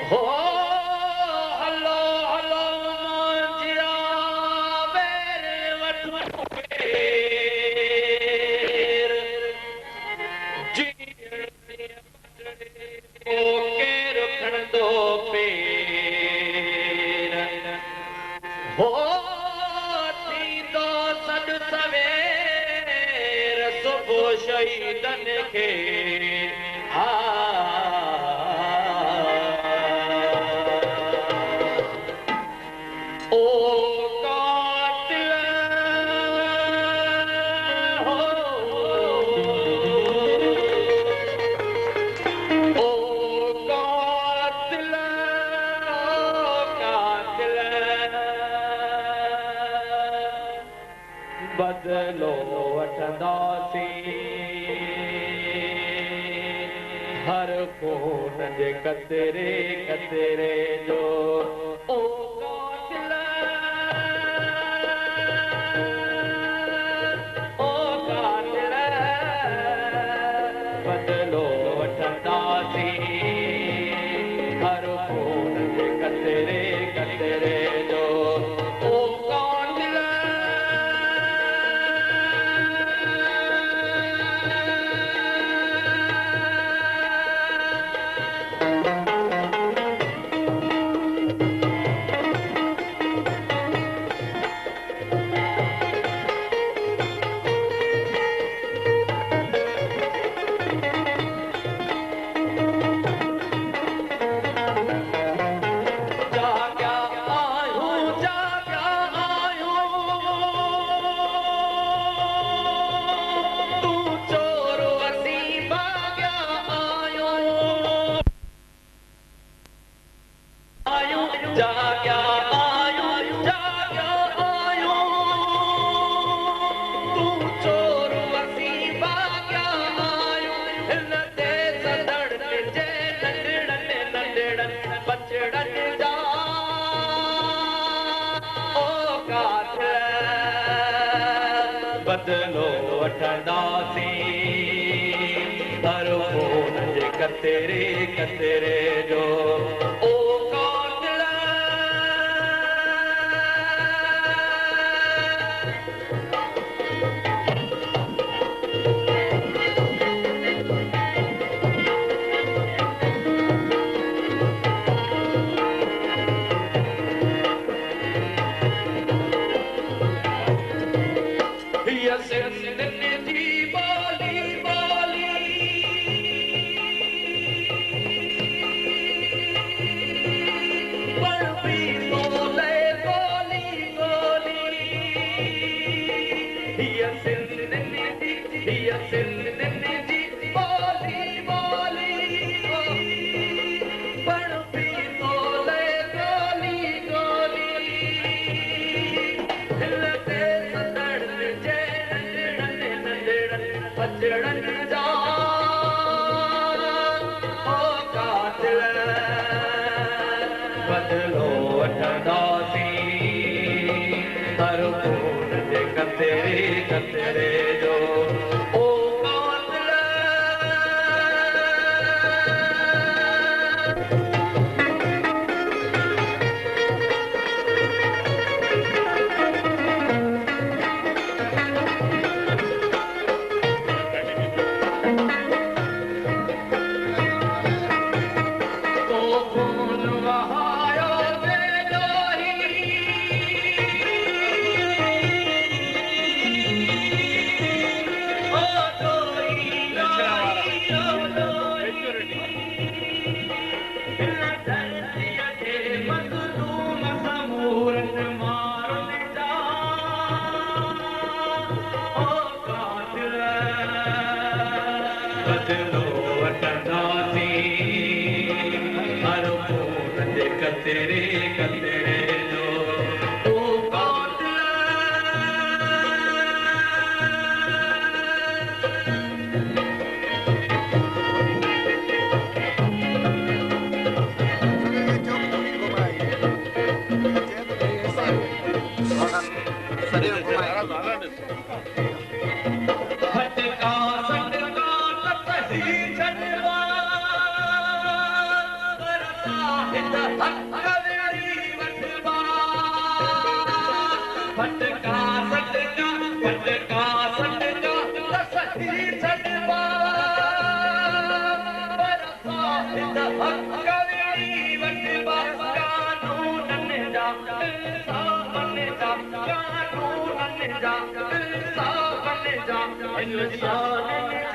हो हलो हलो मुंहिंजा वेर वठ पेर ओ केर खणंदो पेर हो थींदो सॾु सवेर सुबुह शहीदन खे बदलो वठंदासीं हर खून जे कतरे कतरे जो ओ कातिल ओ कातिल बदलो वठंदासीं हर खून जे कतरे कतरे जो ओ कातिल बदलो वठंदासीं हर खून जे कतरे कतरे जो ओ कातिल हीअ सिंधियुनि जी ॿोली ॿोली पढ़बी ॿोले ॿोली ॿोली हीअ सिंधियुनि जी ॿोली ॿोली पढ़बी ॿोले ॿोली ॿोली दिल ते बचड़न जा ओ कातिल बदलो वठंदासीं हर खून जे कतरे कतरे जो ओ कातिल बदलो वठंदासीं हर खून जे कतरे कतरे जो ओ कातिल फटका सटका फटका सटका सही सटवा बरसा हित हक वेड़ी वटवा कानूनन जा इंसाफन जा कानूनन जा इंसाफन जा इंसान